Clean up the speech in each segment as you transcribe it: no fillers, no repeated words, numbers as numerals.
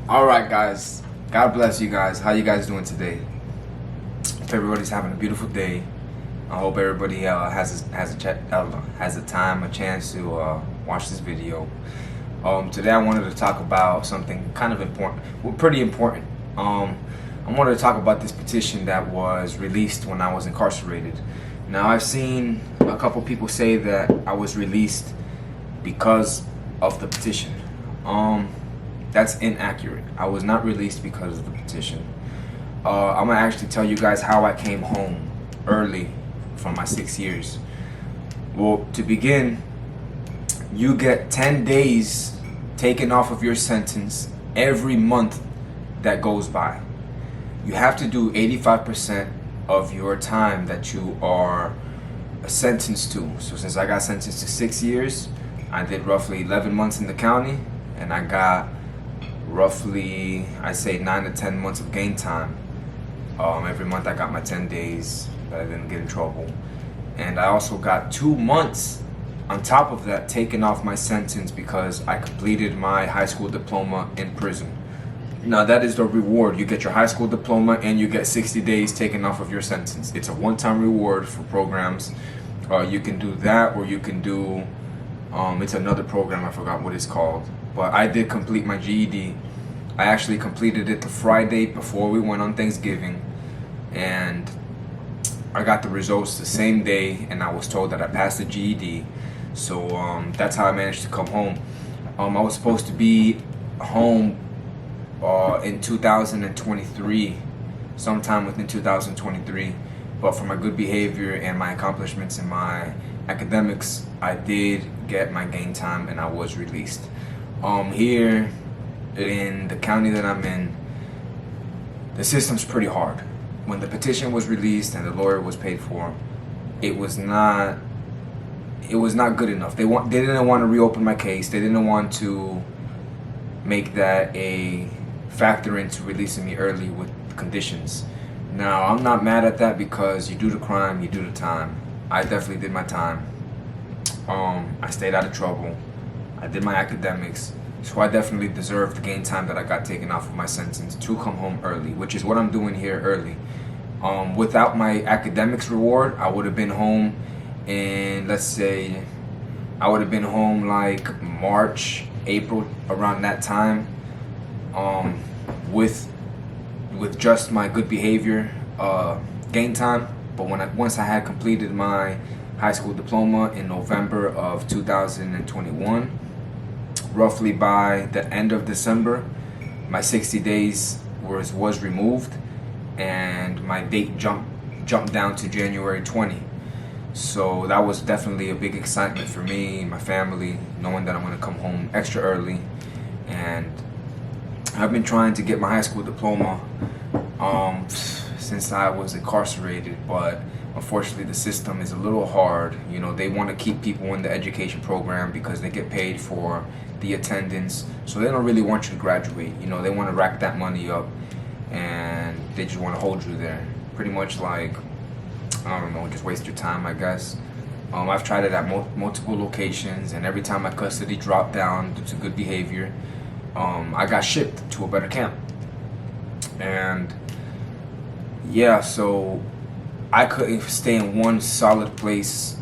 All right, guys. God bless you guys. How you guys doing today? Hope everybody's having a beautiful day. I hope everybody has a time, a chance to watch this video. Today I wanted to talk about something kind of important. Well, pretty important. I wanted to talk about this petition that was released when I was incarcerated. Now, I've seen a couple people say that I was released because of the petition. That's inaccurate. I was not released because of the petition. I'm gonna actually tell you guys how I came home early from my 6 years. Well, to begin, you get 10 days taken off of your sentence every month that goes by. You have to do 85% of your time that you are sentenced to. So since I got sentenced to 6 years, I did roughly 11 months in the county, and I got roughly, I say 9 to 10 months of game time. Every month I got my 10 days that I didn't get in trouble. And I also got 2 months on top of that taken off my sentence because I completed my high school diploma in prison. Now that is the reward. You get your high school diploma and you get 60 days taken off of your sentence. It's a one-time reward for programs. You can do that, or you can do, it's another program, I forgot what it's called. But I did complete my GED. I actually completed it the Friday before we went on Thanksgiving, and I got the results the same day, and I was told that I passed the GED. So that's how I managed to come home. I was supposed to be home in 2023, sometime within 2023, but for my good behavior and my accomplishments in my academics, I did get my game time and I was released. Here in the county that I'm in, the system's pretty hard. When the petition was released and the lawyer was paid for, it was not good enough. They didn't want to reopen my case. They didn't want to make that a factor into releasing me early with conditions. Now, I'm not mad at that because you do the crime, you do the time. I definitely did my time. I stayed out of trouble. I did my academics, so I definitely deserve the game time that I got taken off of my sentence to come home early, which is what I'm doing here early. Without my academics reward, I would have been home in, let's say, I would have been home like March, April, around that time, with just my good behavior game time. But once I had completed my high school diploma in November of 2021, roughly by the end of December, my 60 days was removed, and my date jumped down to January 20. So that was definitely a big excitement for me and my family, knowing that I'm going to come home extra early. And I've been trying to get my high school diploma since I was incarcerated, but unfortunately the system is a little hard. You know, they want to keep people in the education program because they get paid for the attendance, so they don't really want you to graduate. You know, they want to rack that money up, and they just want to hold you there. Pretty much like, I don't know, just waste your time, I guess. I've tried it at multiple locations, and every time my custody dropped down due to good behavior, I got shipped to a better camp. And yeah, so I couldn't stay in one solid place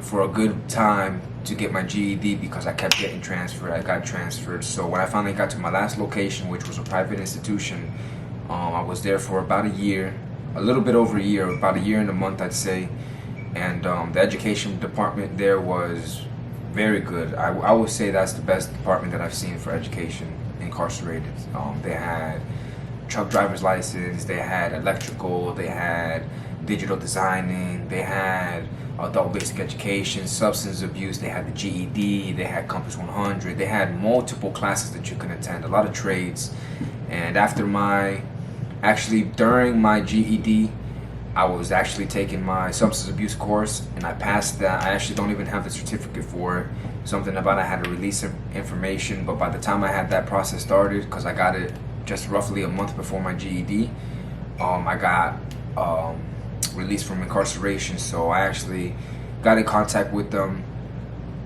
for a good time to get my GED because I kept getting transferred. I got transferred. So when I finally got to my last location, which was a private institution, I was there for about a year, a little bit over a year, about a year and a month, I'd say. And the education department there was very good. I would say that's the best department that I've seen for education incarcerated. They had truck driver's license, they had electrical, they had digital designing, they had adult basic education, substance abuse, they had the GED, they had Compass 100, they had multiple classes that you can attend, a lot of trades. And during my GED, I was actually taking my substance abuse course, and I passed that. I actually don't even have the certificate for it. Something about I had to release information, but by the time I had that process started, because I got it just roughly a month before my GED, I got released from incarceration. So I actually got in contact with them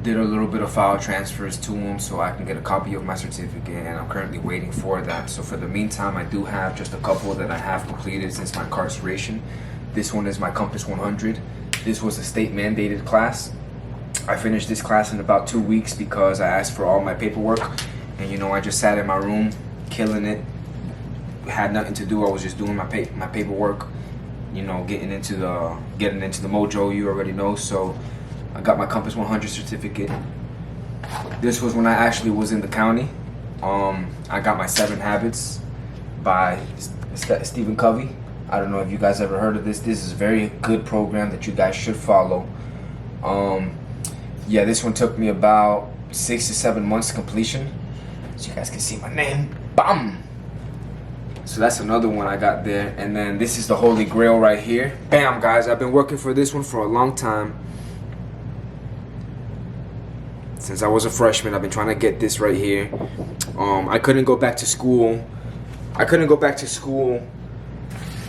did a little bit of file transfers to them so I can get a copy of my certificate, and I'm currently waiting for that. So for the meantime, I do have just a couple that I have completed since my incarceration. This one is my Compass 100. This was a state mandated class. I finished this class in about 2 weeks because I asked for all my paperwork, and you know, I just sat in my room killing it. Had nothing to do. I was just doing my paperwork, you know, getting into the mojo, you already know. So I got my Compass 100 certificate. This was when I actually was in the county. I got my 7 Habits by Stephen Covey. I don't know if you guys ever heard of this. This is a very good program that you guys should follow. Yeah, this one took me about 6 to 7 months completion. So you guys can see my name. Bam! So that's another one I got there. And then this is the Holy Grail right here. Bam, guys. I've been working for this one for a long time. Since I was a freshman, I've been trying to get this right here. I couldn't go back to school.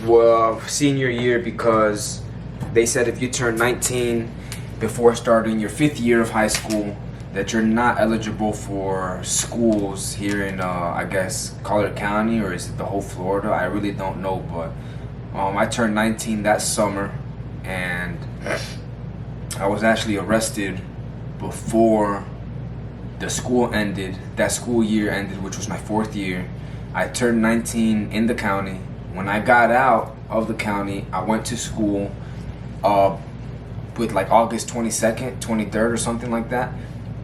Well, senior year, because they said if you turn 19 before starting your 5th year of high school, that you're not eligible for schools here in, I guess, Collier County, or is it the whole Florida? I really don't know, but I turned 19 that summer, and I was actually arrested before the school ended, that school year ended, which was my 4th year. I turned 19 in the county. When I got out of the county, I went to school with like August 22nd, 23rd or something like that.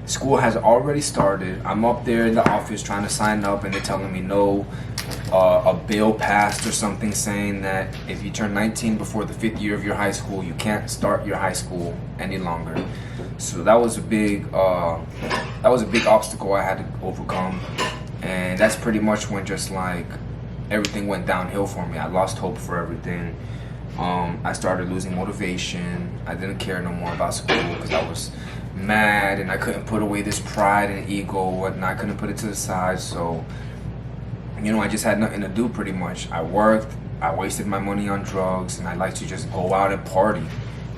School has already started. I'm up there in the office trying to sign up, and they're telling me no, a bill passed or something saying that if you turn 19 before the 5th year of your high school, you can't start your high school any longer. So that was a big obstacle I had to overcome, and that's pretty much when just like everything went downhill for me. I lost hope for everything. I started losing motivation. I didn't care no more about school because I was mad, and I couldn't put away this pride and ego, and I couldn't put it to the side. So, you know, I just had nothing to do pretty much. I worked, I wasted my money on drugs, and I like to just go out and party.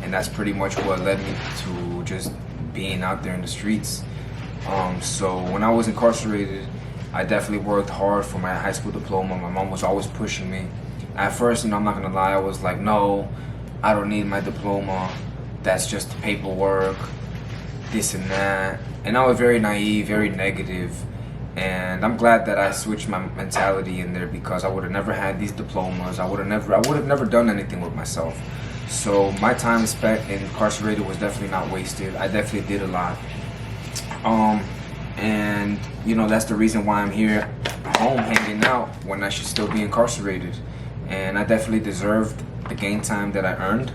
And that's pretty much what led me to just being out there in the streets. So when I was incarcerated, I definitely worked hard for my high school diploma. My mom was always pushing me. At first, you know, I'm not gonna lie, I was like, no, I don't need my diploma. That's just paperwork, this and that. And I was very naive, very negative. And I'm glad that I switched my mentality in there, because I would have never had these diplomas. I would have never done anything with myself. So my time spent incarcerated was definitely not wasted. I definitely did a lot. And you know, that's the reason why I'm here home hanging out when I should still be incarcerated. And I definitely deserved the gain time that I earned,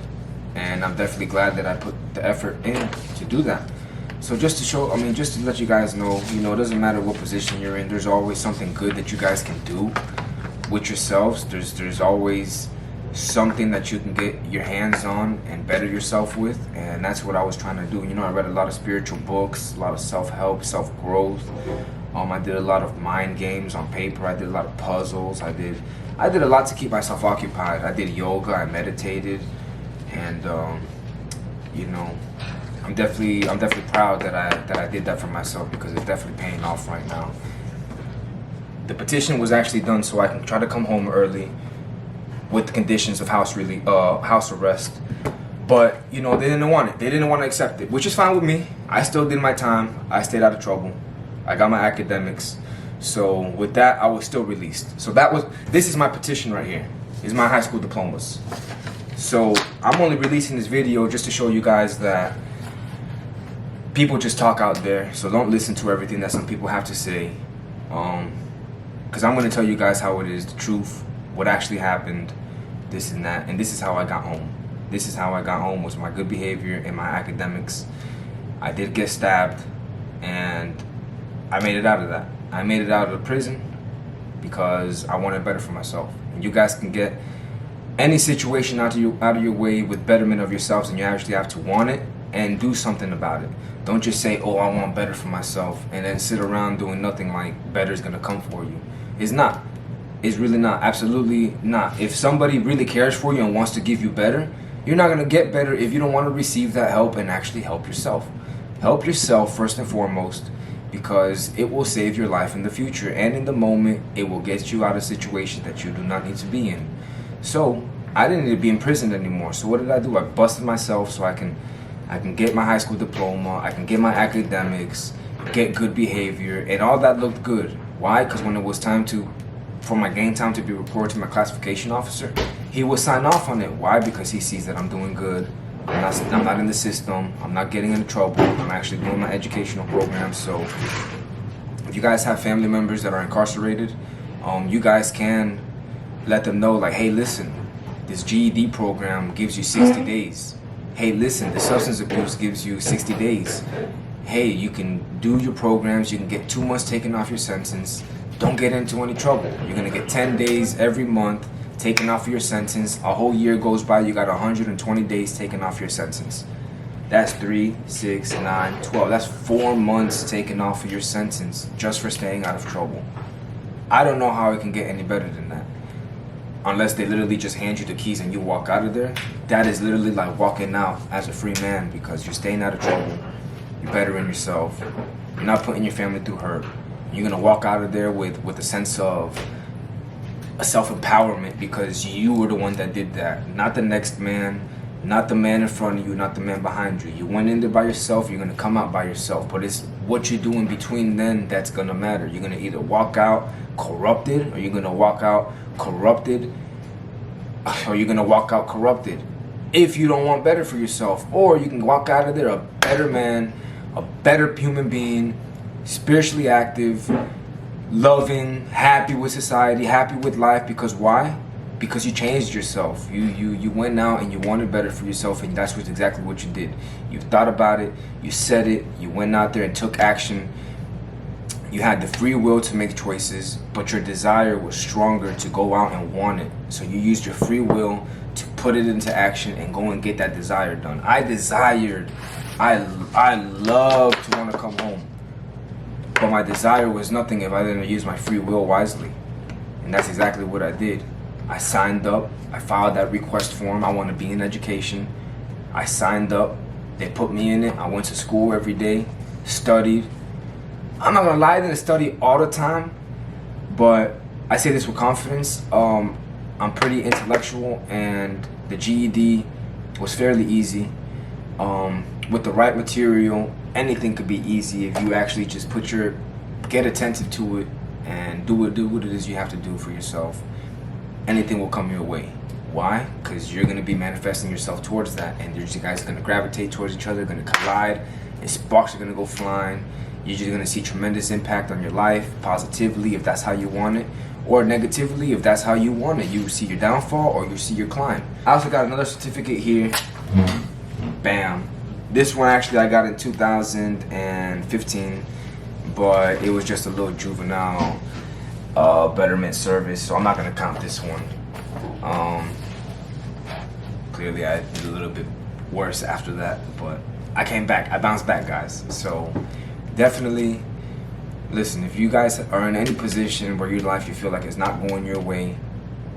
and I'm definitely glad that I put the effort in to do that. So just to show, just to let you guys know, you know, it doesn't matter what position you're in, there's always something good that you guys can do with yourselves. There's always something that you can get your hands on and better yourself with, and that's what I was trying to do. You know, I read a lot of spiritual books, a lot of self-help, self-growth. I did a lot of mind games on paper. I did a lot of puzzles. I did a lot to keep myself occupied. I did yoga, I meditated, and you know, I'm definitely proud that I did that for myself, because it's definitely paying off right now. The petition was actually done so I can try to come home early with the conditions of house arrest. But you know, they didn't want it. They didn't want to accept it, which is fine with me. I still did my time. I stayed out of trouble. I got my academics. So with that, I was still released. So this is my petition right here. Is my high school diplomas. So I'm only releasing this video just to show you guys that people just talk out there. So don't listen to everything that some people have to say. Because I'm going to tell you guys how it is, the truth, what actually happened, this and that. And this is how I got home. This is how I got home, was my good behavior and my academics. I did get stabbed, and I made it out of that. I made it out of the prison because I wanted better for myself. And you guys can get any situation out of your way with betterment of yourselves, and you actually have to want it and do something about it. Don't just say, oh, I want better for myself, and then sit around doing nothing like better is gonna come for you. It's not. It's really not. Absolutely not. If somebody really cares for you and wants to give you better, you're not gonna get better if you don't want to receive that help and actually help yourself. Help yourself first and foremost, because it will save your life in the future, and in the moment it will get you out of situations that you do not need to be in. So I didn't need to be in prison anymore. So what did I do? I busted myself so I can get my high school diploma, I can get my academics, get good behavior, and all that looked good. Why? Because when it was time for my game time to be reported to my classification officer, he would sign off on it. Why? Because he sees that I'm doing good. I'm not in the system. I'm not getting into trouble. I'm actually doing my educational program. So if you guys have family members that are incarcerated, you guys can let them know, like, hey, listen, this GED program gives you 60 days. Hey, listen, the substance abuse gives you 60 days. Hey, you can do your programs. You can get 2 months taken off your sentence. Don't get into any trouble. You're going to get 10 days every month taken off of your sentence. A whole year goes by, you got 120 days taken off your sentence. That's 3, 6, 9, 12. That's 4 months taken off of your sentence just for staying out of trouble. I don't know how it can get any better than that. Unless they literally just hand you the keys and you walk out of there. That is literally like walking out as a free man, because you're staying out of trouble. You're bettering yourself. You're not putting your family through hurt. You're going to walk out of there with a sense of a self-empowerment, because you were the one that did that, not the next man, not the man in front of you, not the man behind you. You went in there by yourself, you're going to come out by yourself, but it's what you do in between then that's going to matter. You're going to either walk out corrupted, or you're going to walk out corrupted, or you're going to walk out corrupted if you don't want better for yourself. Or you can walk out of there a better man, a better human being, spiritually active, loving, happy with society, happy with life. Because why? Because you changed yourself. You went out and you wanted better for yourself, and that's exactly what you did. You thought about it, you said it, you went out there and took action. You had the free will to make choices, but your desire was stronger to go out and want it. So you used your free will to put it into action and go and get that desire done. I love to want to come home. But my desire was nothing if I didn't use my free will wisely. And that's exactly what I did. I signed up. I filed that request form. I want to be in education. I signed up. They put me in it. I went to school every day, studied. I'm not going to lie, I didn't study all the time, but I say this with confidence. I'm pretty intellectual, and the GED was fairly easy. With the right material, anything could be easy if you actually just get attentive to it and do what it is you have to do for yourself. Anything will come your way. Why? Because you're going to be manifesting yourself towards that, and you guys are going to gravitate towards each other, going to collide, and sparks are going to go flying. You're just going to see tremendous impact on your life, positively if that's how you want it, or negatively if that's how you want it. You see your downfall or you see your climb. I also got another certificate here. Bam. This one actually I got in 2015, but it was just a little juvenile betterment service, so I'm not going to count this one. Clearly I did a little bit worse after that, but I came back. I bounced back, guys. So definitely, listen, if you guys are in any position where your life you feel like it's not going your way,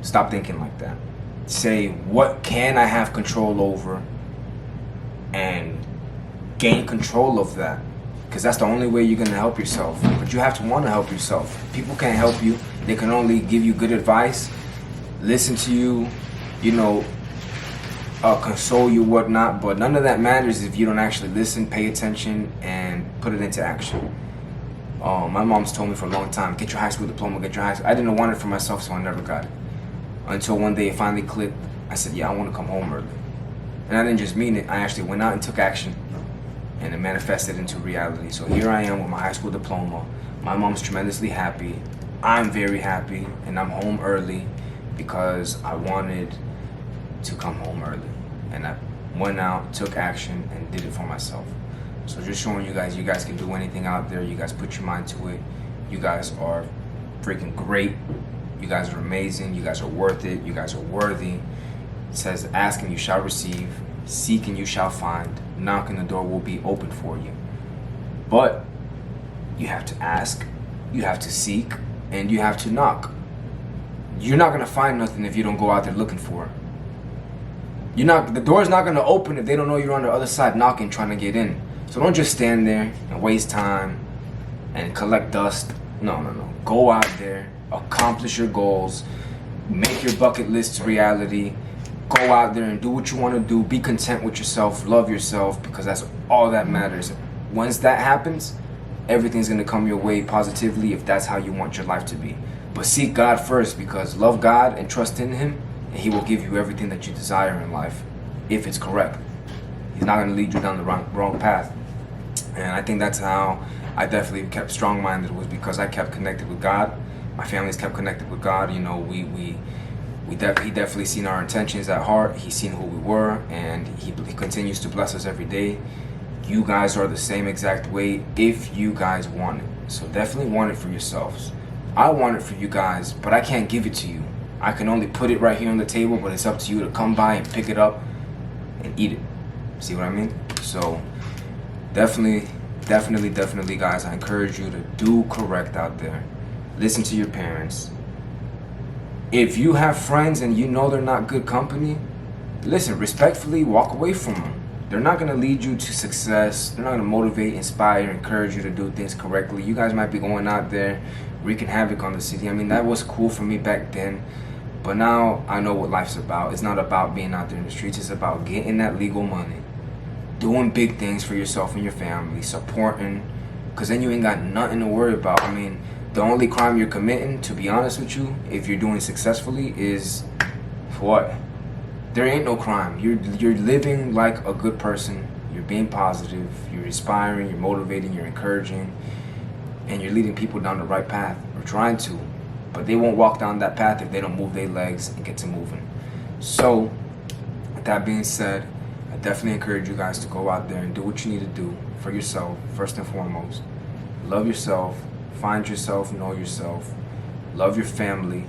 stop thinking like that. Say, what can I have control over? And gain control of that. Because that's the only way you're going to help yourself. But you have to want to help yourself. People can't help you. They can only give you good advice, listen to you, console you, whatnot. But none of that matters if you don't actually listen, pay attention, and put it into action. My mom's told me for a long time, get your high school diploma, get your high school. I didn't want it for myself, so I never got it. Until one day it finally clicked. I said, yeah, I want to come home early. And I didn't just mean it. I actually went out and took action, and it manifested into reality. So here I am with my high school diploma. My mom's tremendously happy. I'm very happy, and I'm home early because I wanted to come home early. And I went out, took action, and did it for myself. So just showing you guys can do anything out there. You guys put your mind to it. You guys are freaking great. You guys are amazing. You guys are worth it. You guys are worthy. It says, ask and you shall receive, seek and you shall find, knock and the door will be open for you. But you have to ask, you have to seek, and you have to knock. You're not gonna find nothing if you don't go out there looking for it. The door's not gonna open if they don't know you're on the other side knocking, trying to get in. So don't just stand there and waste time and collect dust. No. Go out there, accomplish your goals, make your bucket list reality. Go out there and do what you want to do. Be content with yourself. Love yourself, because that's all that matters. Once that happens, everything's going to come your way positively if that's how you want your life to be. But seek God first, because love God and trust in Him, and He will give you everything that you desire in life, if it's correct. He's not going to lead you down the wrong path. And I think that's how I definitely kept strong-minded, was because I kept connected with God. My family's kept connected with God. You know, he definitely seen our intentions at heart. He's seen who we were, and he continues to bless us every day. You guys are the same exact way if you guys want it. So definitely want it for yourselves. I want it for you guys, but I can't give it to you. I can only put it right here on the table, but it's up to you to come by and pick it up and eat it. See what I mean? So definitely guys, I encourage you to do correct out there. Listen to your parents. If you have friends and you know they're not good company, listen, respectfully walk away from them. They're not going to lead you to success. They're not going to motivate, inspire, encourage you to do things correctly. You guys might be going out there wreaking havoc on the city. I mean, that was cool for me back then, but now I know what life's about. It's not about being out there in the streets. It's about getting that legal money, doing big things for yourself and your family, supporting, because then you ain't got nothing to worry about. I mean, the only crime you're committing, to be honest with you, if you're doing successfully, is what? There ain't no crime. You're living like a good person. You're being positive. You're inspiring. You're motivating. You're encouraging, and you're leading people down the right path, or trying to. But they won't walk down that path if they don't move their legs and get to moving. So, with that being said, I definitely encourage you guys to go out there and do what you need to do for yourself, first and foremost. Love yourself. Find yourself, know yourself, love your family,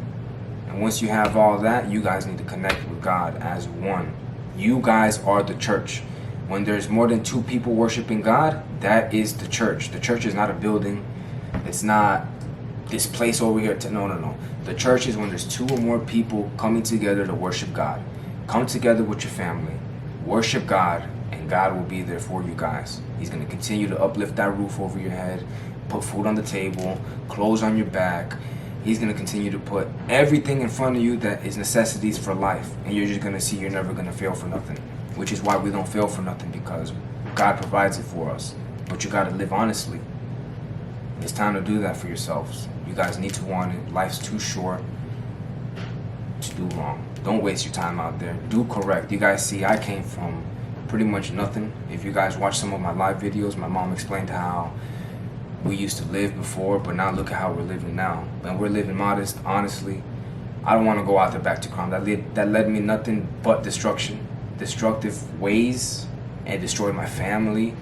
and once you have all that, you guys need to connect with God as one. You guys are the church. When there's more than two people worshiping God, that is the church. The church is not a building. It's not this place over here. No. The church is when there's two or more people coming together to worship God. Come together with your family, worship God, and God will be there for you guys. He's going to continue to uplift that roof over your head, put food on the table, clothes on your back. He's going to continue to put everything in front of you that is necessities for life. And you're just going to see you're never going to fail for nothing. Which is why we don't fail for nothing, because God provides it for us. But you got to live honestly. It's time to do that for yourselves. You guys need to want it. Life's too short to do wrong. Don't waste your time out there. Do correct. You guys see, I came from pretty much nothing. If you guys watch some of my live videos, my mom explained how we used to live before, but now look at how we're living now. And we're living modest, honestly. I don't want to go out there back to crime. That led me nothing but destruction, destructive ways, and destroyed my family.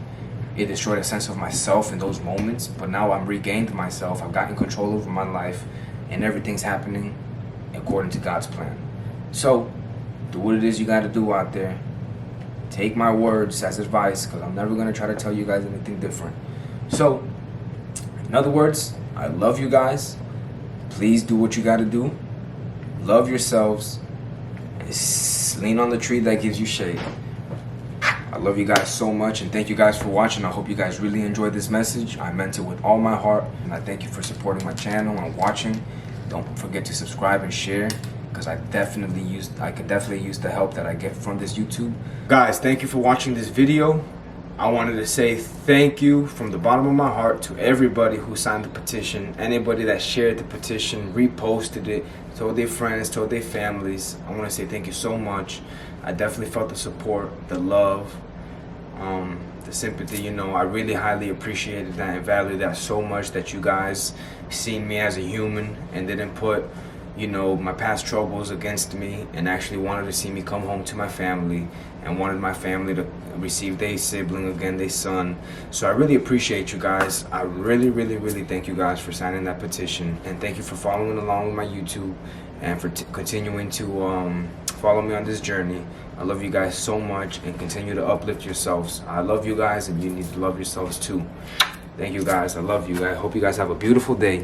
It destroyed a sense of myself in those moments. But now I'm regained myself. I've gotten control over my life, and everything's happening according to God's plan. So, do what it is you got to do out there. Take my words as advice, because I'm never going to try to tell you guys anything different. So, in other words, I love you guys. Please do what you got to do. Love yourselves. Lean on the tree that gives you shade. I love you guys so much, and thank you guys for watching. I hope you guys really enjoyed this message. I meant it with all my heart, and I thank you for supporting my channel and watching. Don't forget to subscribe and share, because I could definitely use the help that I get from this YouTube. Guys, thank you for watching this video. I wanted to say thank you from the bottom of my heart to everybody who signed the petition, anybody that shared the petition, reposted it, told their friends, told their families. I want to say thank you so much. I definitely felt the support, the love, the sympathy. You know, I really highly appreciated that and valued that so much, that you guys seen me as a human and didn't put, you know, my past troubles against me, and actually wanted to see me come home to my family, and wanted my family to receive their sibling again, their son. So I really appreciate you guys. I really thank you guys for signing that petition, and thank you for following along with my YouTube, and for continuing to follow me on this journey. I love you guys so much, and continue to uplift yourselves. I love you guys, and you need to love yourselves too. Thank you guys. I love you. I hope you guys have a beautiful day.